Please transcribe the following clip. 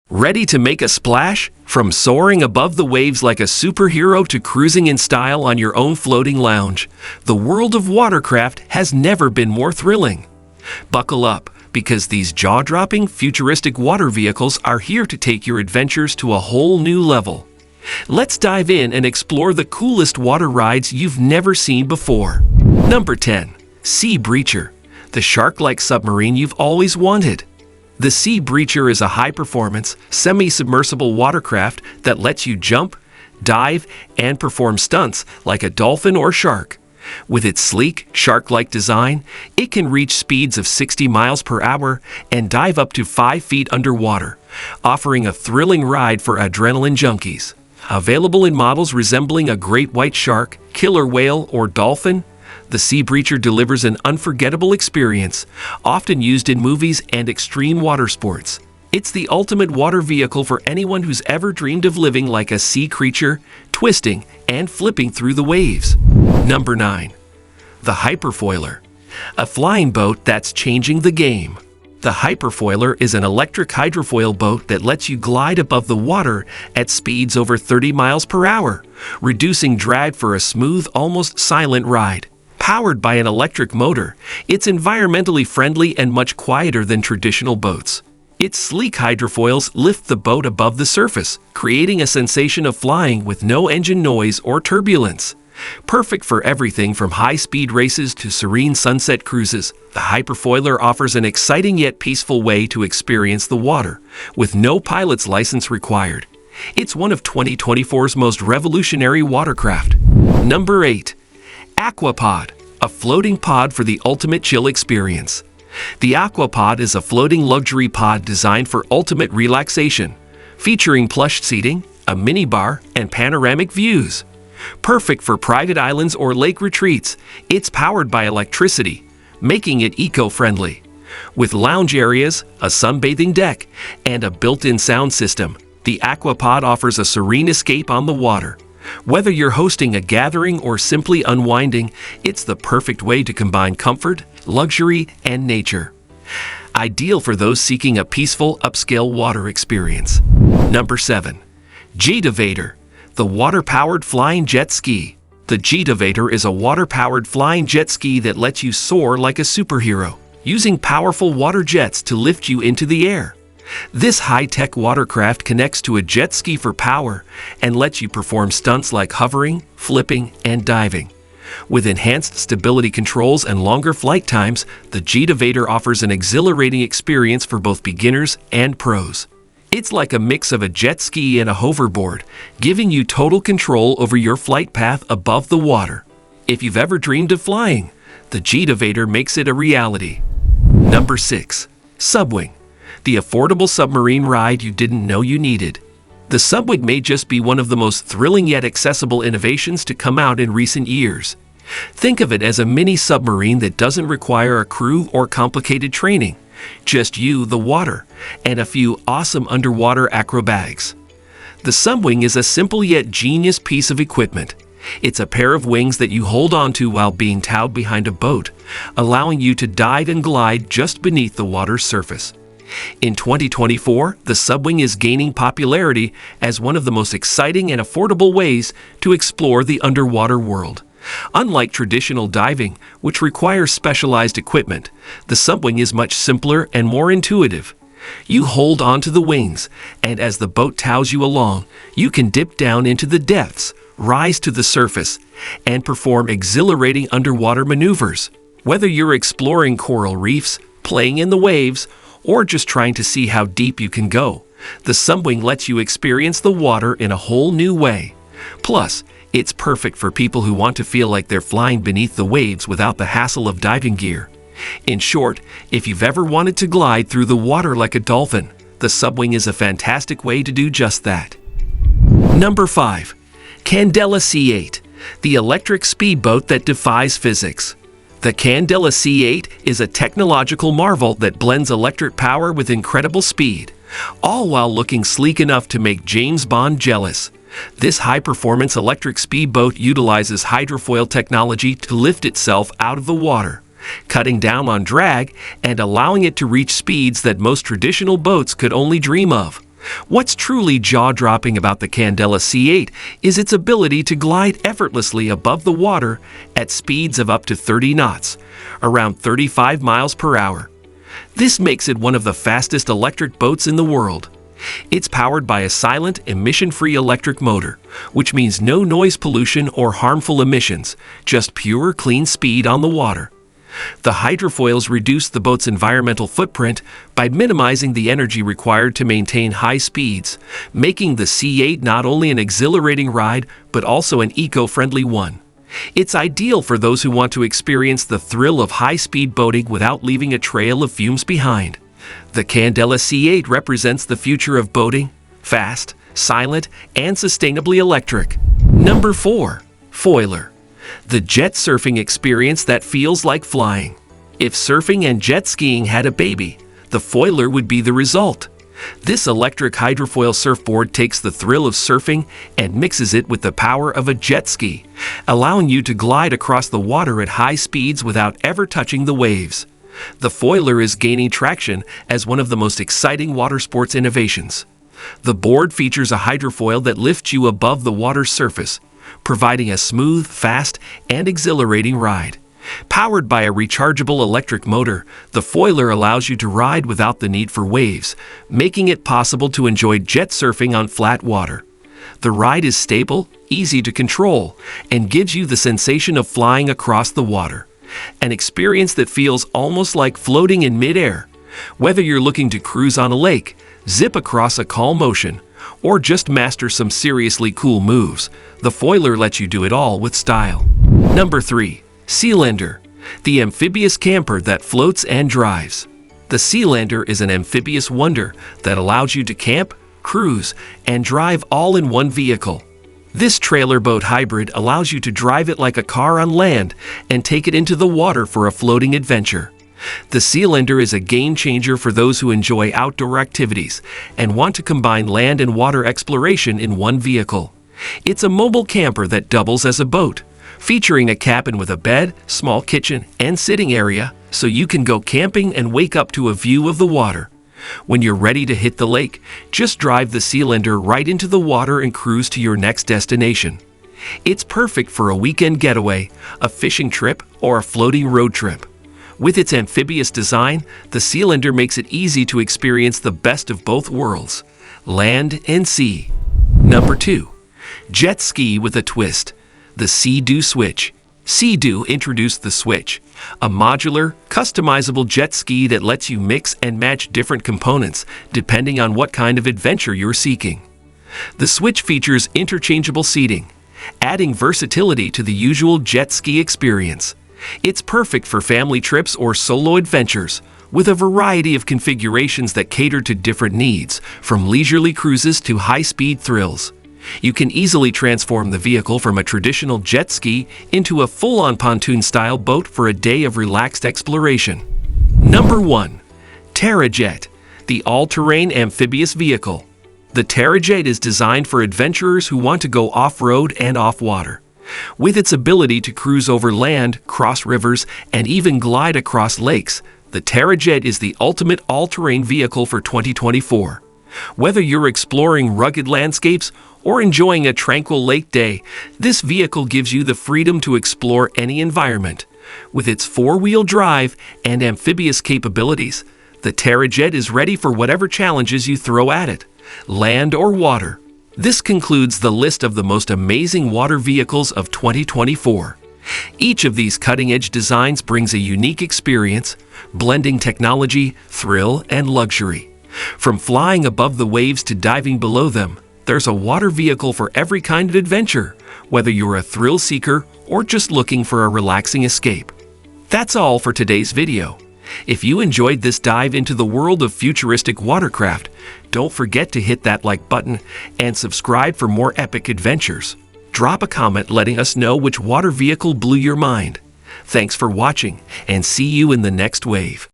Ready to make a splash? From soaring above the waves like a superhero to cruising in style on your own floating lounge, the world of watercraft has never been more thrilling. Buckle up, because these jaw-dropping, futuristic water vehicles are here to take your adventures to a whole new level. Let's dive in and explore the coolest water rides you've never seen before. Number 10. Sea Breacher, the shark-like submarine you've always wanted. The Sea Breacher is a high-performance, semi-submersible watercraft that lets you jump, dive, and perform stunts like a dolphin or shark. With its sleek, shark-like design, it can reach speeds of 60 miles per hour and dive up to 5 feet underwater, offering a thrilling ride for adrenaline junkies. Available in models resembling a great white shark, killer whale, or dolphin, the Sea Breacher delivers an unforgettable experience, often used in movies and extreme water sports. It's the ultimate water vehicle for anyone who's ever dreamed of living like a sea creature, twisting and flipping through the waves. Number 9. The Hydrofoiler, a flying boat that's changing the game. The Hydrofoiler is an electric hydrofoil boat that lets you glide above the water at speeds over 30 miles per hour, reducing drag for a smooth, almost silent ride. Powered by an electric motor, it's environmentally friendly and much quieter than traditional boats. Its sleek hydrofoils lift the boat above the surface, creating a sensation of flying with no engine noise or turbulence. Perfect for everything from high-speed races to serene sunset cruises, the Hydrofoiler offers an exciting yet peaceful way to experience the water, with no pilot's license required. It's one of 2024's most revolutionary watercraft. Number 8. Aquapod, a floating pod for the ultimate chill experience. The Aquapod is a floating luxury pod designed for ultimate relaxation, featuring plush seating, a minibar, and panoramic views. Perfect for private islands or lake retreats, it's powered by electricity, making it eco-friendly. With lounge areas, a sunbathing deck, and a built-in sound system, the Aquapod offers a serene escape on the water. Whether you're hosting a gathering or simply unwinding, it's the perfect way to combine comfort, luxury, and nature. Ideal for those seeking a peaceful, upscale water experience. Number 7. Yacht, the water-powered flying jet ski. The Yacht is a water-powered flying jet ski that lets you soar like a superhero, using powerful water jets to lift you into the air. This high-tech watercraft connects to a jet ski for power and lets you perform stunts like hovering, flipping, and diving. With enhanced stability controls and longer flight times, the Yacht offers an exhilarating experience for both beginners and pros. It's like a mix of a jet ski and a hoverboard, giving you total control over your flight path above the water. If you've ever dreamed of flying, the Yacht makes it a reality. Number 6. Subwing, the affordable submarine ride you didn't know you needed. The Subwing may just be one of the most thrilling yet accessible innovations to come out in recent years. Think of it as a mini submarine that doesn't require a crew or complicated training. Just you, the water, and a few awesome underwater acrobatics. The Subwing is a simple yet genius piece of equipment. It's a pair of wings that you hold onto while being towed behind a boat, allowing you to dive and glide just beneath the water's surface. In 2024, the Subwing is gaining popularity as one of the most exciting and affordable ways to explore the underwater world. Unlike traditional diving, which requires specialized equipment, the Subwing is much simpler and more intuitive. You hold onto the wings, and as the boat tows you along, you can dip down into the depths, rise to the surface, and perform exhilarating underwater maneuvers. Whether you're exploring coral reefs, playing in the waves, or just trying to see how deep you can go, the Subwing lets you experience the water in a whole new way. Plus, it's perfect for people who want to feel like they're flying beneath the waves without the hassle of diving gear. In short, if you've ever wanted to glide through the water like a dolphin, the Subwing is a fantastic way to do just that. Number 5. Candela C8, the electric speedboat that defies physics. The Candela C8 is a technological marvel that blends electric power with incredible speed, all while looking sleek enough to make James Bond jealous. This high-performance electric speedboat utilizes hydrofoil technology to lift itself out of the water, cutting down on drag and allowing it to reach speeds that most traditional boats could only dream of. What's truly jaw-dropping about the Candela C8 is its ability to glide effortlessly above the water at speeds of up to 30 knots, around 35 miles per hour. This makes it one of the fastest electric boats in the world. It's powered by a silent, emission-free electric motor, which means no noise pollution or harmful emissions, just pure, clean speed on the water. The hydrofoils reduce the boat's environmental footprint by minimizing the energy required to maintain high speeds, making the C8 not only an exhilarating ride, but also an eco-friendly one. It's ideal for those who want to experience the thrill of high-speed boating without leaving a trail of fumes behind. The Candela C8 represents the future of boating: fast, silent, and sustainably electric. Number 4. Foiler. The jet surfing experience that feels like flying. If surfing and jet skiing had a baby, the foiler would be the result. This electric hydrofoil surfboard takes the thrill of surfing and mixes it with the power of a jet ski, allowing you to glide across the water at high speeds without ever touching the waves. The foiler is gaining traction as one of the most exciting water sports innovations. The board features a hydrofoil that lifts you above the water's surface, providing a smooth, fast, and exhilarating ride. Powered by a rechargeable electric motor, the foiler allows you to ride without the need for waves, making it possible to enjoy jet surfing on flat water. The ride is stable, easy to control, and gives you the sensation of flying across the water. An experience that feels almost like floating in midair. Whether you're looking to cruise on a lake, zip across a calm ocean, or just master some seriously cool moves, the foiler lets you do it all with style. Number 3. Sealander, the amphibious camper that floats and drives. The Sealander is an amphibious wonder that allows you to camp, cruise, and drive all in one vehicle. This trailer boat hybrid allows you to drive it like a car on land and take it into the water for a floating adventure. The Sealander is a game changer for those who enjoy outdoor activities and want to combine land and water exploration in one vehicle. It's a mobile camper that doubles as a boat, featuring a cabin with a bed, small kitchen, and sitting area, so you can go camping and wake up to a view of the water. When you're ready to hit the lake, just drive the Sealander right into the water and cruise to your next destination. It's perfect for a weekend getaway, a fishing trip, or a floating road trip. With its amphibious design, the Sealander makes it easy to experience the best of both worlds, land and sea. Number 2. Jet ski with a twist. The Sea-Doo Switch. Sea-Doo introduced the Switch, a modular, customizable jet ski that lets you mix and match different components depending on what kind of adventure you're seeking. The Switch features interchangeable seating, adding versatility to the usual jet ski experience. It's perfect for family trips or solo adventures, with a variety of configurations that cater to different needs, from leisurely cruises to high-speed thrills. You can easily transform the vehicle from a traditional jet ski into a full-on pontoon-style boat for a day of relaxed exploration. Number 1. TerraJet, the all-terrain amphibious vehicle. The TerraJet is designed for adventurers who want to go off-road and off-water. With its ability to cruise over land, cross rivers, and even glide across lakes, the TerraJet is the ultimate all-terrain vehicle for 2024. Whether you're exploring rugged landscapes or enjoying a tranquil lake day, this vehicle gives you the freedom to explore any environment. With its four-wheel drive and amphibious capabilities, the TerraJet is ready for whatever challenges you throw at it, land or water. This concludes the list of the most amazing water vehicles of 2024. Each of these cutting-edge designs brings a unique experience, blending technology, thrill, and luxury. From flying above the waves to diving below them, there's a water vehicle for every kind of adventure, whether you're a thrill seeker or just looking for a relaxing escape. That's all for today's video. If you enjoyed this dive into the world of futuristic watercraft, don't forget to hit that like button and subscribe for more epic adventures. Drop a comment letting us know which water vehicle blew your mind. Thanks for watching, and see you in the next wave.